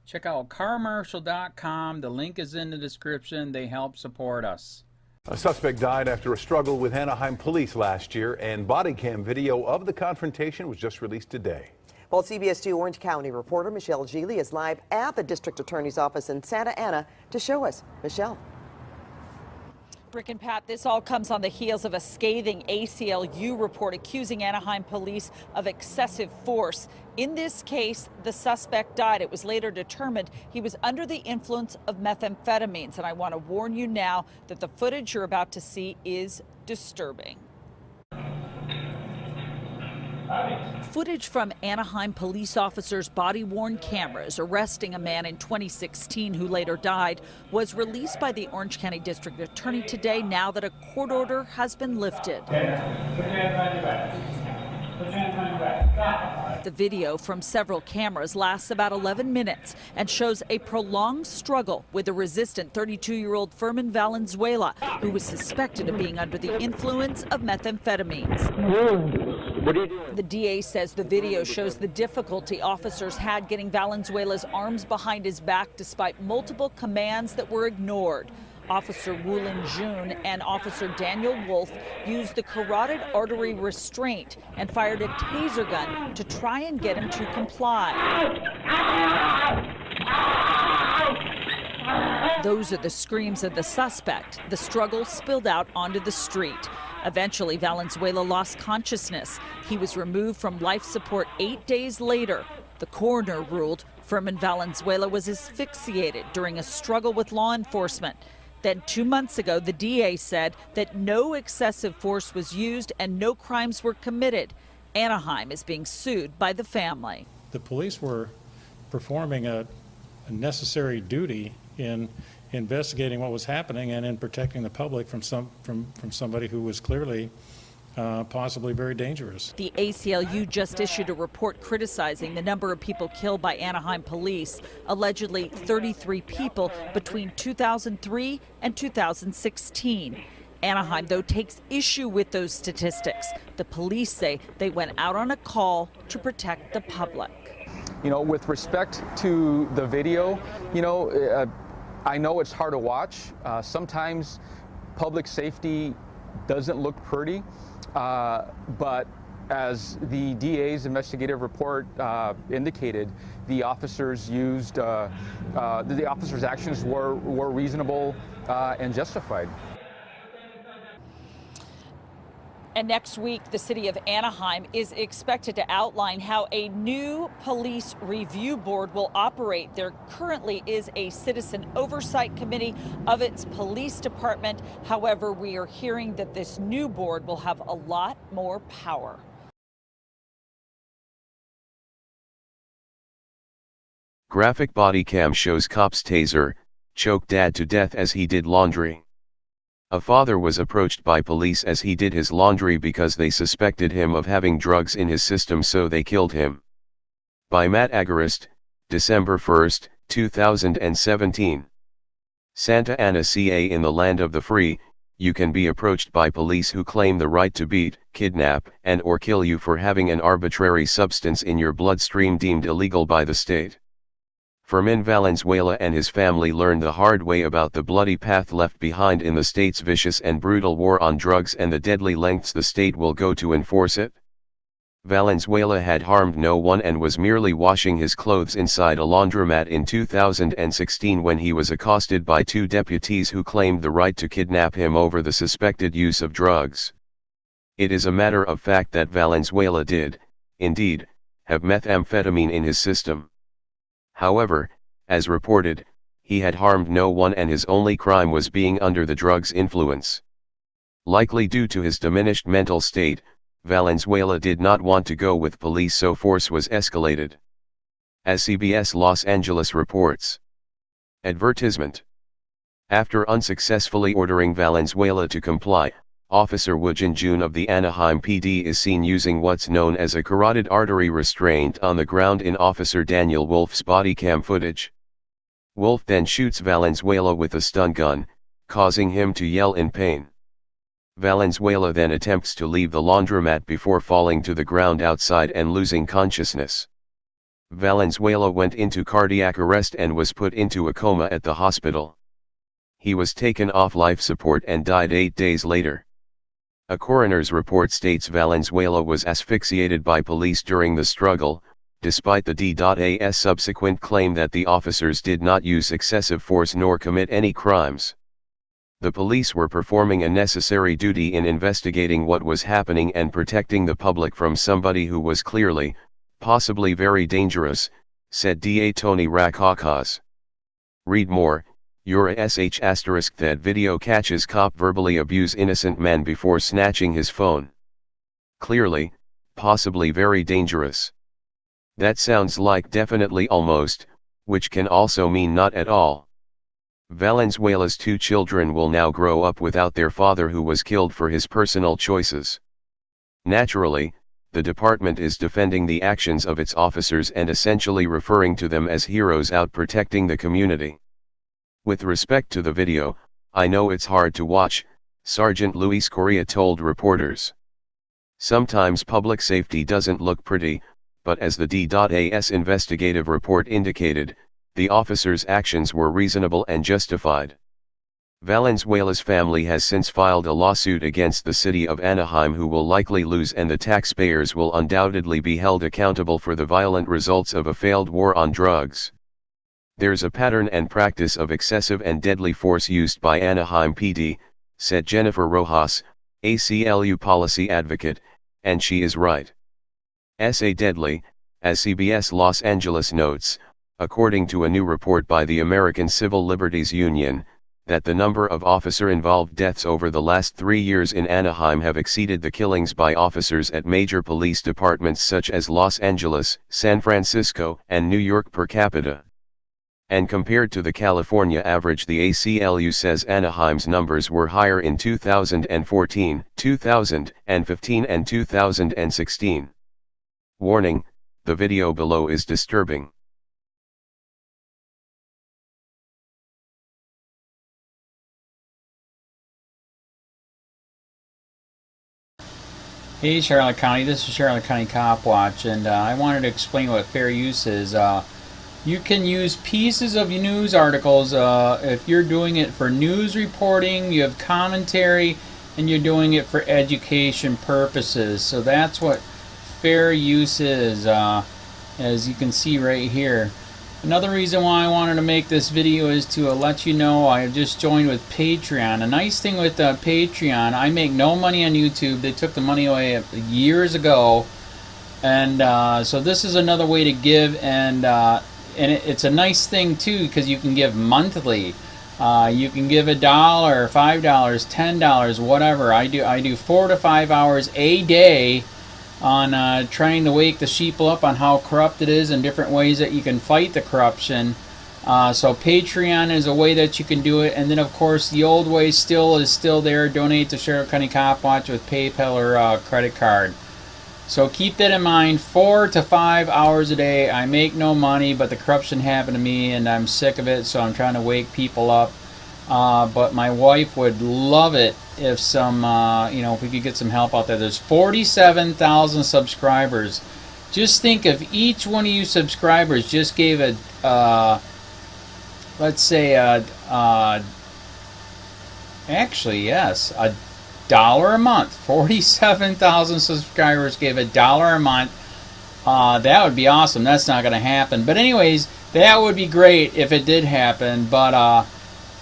Check out carmarshal.com. The link is in the description. They help support us. A suspect died after a struggle with Anaheim police last year, and body cam video of the confrontation was just released today. Well, CBS 2 Orange County reporter Michelle Gili is live at the district attorney's office in Santa Ana to show us. Michelle. Rick and Pat, this all comes on the heels of a scathing ACLU report accusing Anaheim police of excessive force. In this case, the suspect died. It was later determined he was under the influence of methamphetamines. And I want to warn you now that the footage you're about to see is disturbing. Footage from Anaheim police officers' body-worn cameras arresting a man in 2016 who later died was released by the Orange County District Attorney today, now that a court order has been lifted. The video from several cameras lasts about 11 minutes and shows a prolonged struggle with a resistant 32-year-old Fermin Valenzuela, who was suspected of being under the influence of methamphetamines. The DA says the video shows the difficulty officers had getting Valenzuela's arms behind his back despite multiple commands that were ignored. Officer Wulin Jun and Officer Daniel Wolf used the carotid artery restraint and fired a taser gun to try and get him to comply. Those are the screams of the suspect. The struggle spilled out onto the street. Eventually, Valenzuela lost consciousness. He was removed from life support 8 days later. The coroner ruled Fermin Valenzuela was asphyxiated during a struggle with law enforcement. Then 2 months ago, the DA said that no excessive force was used and no crimes were committed. Anaheim is being sued by the family. The police were performing a necessary duty in investigating what was happening and in protecting the public from somebody who was clearly possibly very dangerous. The ACLU just issued a report criticizing the number of people killed by Anaheim police, allegedly 33 people between 2003 and 2016. Anaheim, though, takes issue with those statistics. The police say they went out on a call to protect the public. You know, with respect to the video, I know it's hard to watch. Sometimes public safety doesn't look pretty, but as the DA's investigative report indicated, the officers actions were reasonable and justified. And next week, the city of Anaheim is expected to outline how a new police review board will operate. There currently is a citizen oversight committee of its police department. However, we are hearing that this new board will have a lot more power. Graphic body cam shows cops taser, choke dad to death as he did laundry. A father was approached by police as he did his laundry because they suspected him of having drugs in his system, so they killed him. By Matt Agarist, December 1, 2017. Santa Ana, CA. In the land of the free, you can be approached by police who claim the right to beat, kidnap, and/or kill you for having an arbitrary substance in your bloodstream deemed illegal by the state. Fermin Valenzuela and his family learned the hard way about the bloody path left behind in the state's vicious and brutal war on drugs and the deadly lengths the state will go to enforce it. Valenzuela had harmed no one and was merely washing his clothes inside a laundromat in 2016 when he was accosted by two deputies who claimed the right to kidnap him over the suspected use of drugs. It is a matter of fact that Valenzuela did, indeed, have methamphetamine in his system. However, as reported, he had harmed no one and his only crime was being under the drug's influence. Likely due to his diminished mental state, Valenzuela did not want to go with police, so force was escalated. As CBS Los Angeles reports. Advertisement. After unsuccessfully ordering Valenzuela to comply, Officer Woo-jin Jun of the Anaheim PD is seen using what's known as a carotid artery restraint on the ground in Officer Daniel Wolf's body cam footage. Wolf then shoots Valenzuela with a stun gun, causing him to yell in pain. Valenzuela then attempts to leave the laundromat before falling to the ground outside and losing consciousness. Valenzuela went into cardiac arrest and was put into a coma at the hospital. He was taken off life support and died 8 days later. A coroner's report states Valenzuela was asphyxiated by police during the struggle, despite the D.A.'s subsequent claim that the officers did not use excessive force nor commit any crimes. The police were performing a necessary duty in investigating what was happening and protecting the public from somebody who was clearly, possibly very dangerous, said DA Tony Rakakaz. Read more. Yura sh * that video catches cop verbally abuse innocent man before snatching his phone. Clearly, possibly very dangerous. That sounds like definitely almost, which can also mean not at all. Valenzuela's 2 children will now grow up without their father who was killed for his personal choices. Naturally, the department is defending the actions of its officers and essentially referring to them as heroes out protecting the community. With respect to the video, I know it's hard to watch, Sergeant Luis Correa told reporters. Sometimes public safety doesn't look pretty, but as the D.A.'s investigative report indicated, the officers' actions were reasonable and justified. Valenzuela's family has since filed a lawsuit against the city of Anaheim, who will likely lose, and the taxpayers will undoubtedly be held accountable for the violent results of a failed war on drugs. There's a pattern and practice of excessive and deadly force used by Anaheim PD, said Jennifer Rojas, ACLU policy advocate, and she is right. Deadly, as CBS Los Angeles notes, according to a new report by the American Civil Liberties Union, that the number of officer-involved deaths over the last 3 years in Anaheim have exceeded the killings by officers at major police departments such as Los Angeles, San Francisco, and New York per capita. And compared to the California average, the ACLU says Anaheim's numbers were higher in 2014, 2015 and 2016. Warning, the video below is disturbing. Hey Charlotte County, this is Charlotte County Cop Watch, and I wanted to explain what fair use is. You can use pieces of news articles if you're doing it for news reporting, you have commentary, and you're doing it for education purposes. So that's what fair use is, as you can see right here. Another reason why I wanted to make this video is to let you know I just joined with Patreon. A nice thing with Patreon, I make no money on YouTube. They took the money away years ago, and so this is another way to give, and it's a nice thing too, because you can give monthly. You can give $1, $5, $10, whatever. I do 4 to 5 hours a day on trying to wake the sheeple up on how corrupt it is and different ways that you can fight the corruption. So Patreon is a way that you can do it, and then of course the old way is still there. Donate to Sheriff County Cop Watch with PayPal or credit card. So keep that in mind. 4 to 5 hours a day. I make no money, but the corruption happened to me and I'm sick of it, so I'm trying to wake people up. But my wife would love it if if we could get some help out there. There's 47,000 subscribers. Just think if each one of you subscribers just gave let's say actually yes, $1 a month. 47,000 subscribers gave $1 a month. That would be awesome. That's not going to happen. But anyways, that would be great if it did happen. But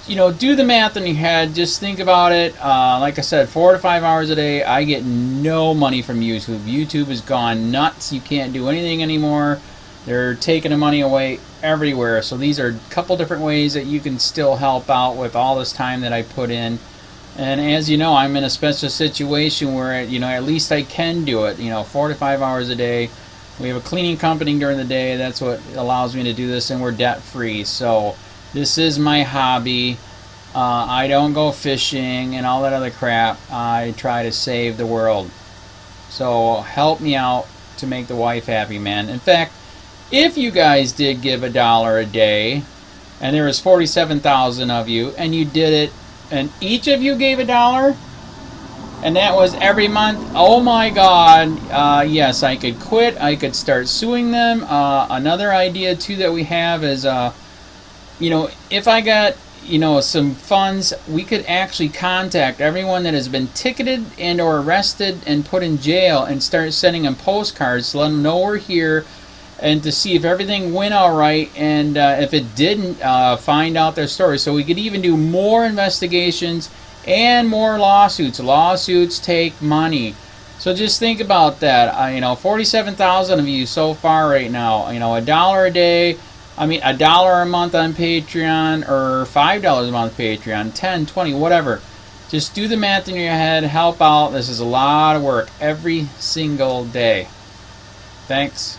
do the math in your head. Just think about it. Like I said, 4 to 5 hours a day. I get no money from YouTube. YouTube has gone nuts. You can't do anything anymore. They're taking the money away everywhere. So these are a couple different ways that you can still help out with all this time that I put in. And as you know, I'm in a special situation where, at least I can do it. 4 to 5 hours a day. We have a cleaning company during the day. That's what allows me to do this, and we're debt free. So this is my hobby. I don't go fishing and all that other crap. I try to save the world. So help me out to make the wife happy, man. In fact, if you guys did give $1 a day, and there was 47,000 of you, and you did it, and each of you gave $1, and that was every month. Oh my God, yes, I could quit. I could start suing them. Another idea too that we have is, you know, if I got, you know, some funds, we could actually contact everyone that has been ticketed and or arrested and put in jail and start sending them postcards to let them know we're here, and to see if everything went all right, and if it didn't, find out their story. So we could even do more investigations and more lawsuits. Lawsuits take money. So just think about that. You know, 47,000 of you so far right now. You know, $1 a day. I mean, $1 a month on Patreon, or $5 a month Patreon, 10, 20, whatever. Just do the math in your head. Help out. This is a lot of work every single day. Thanks.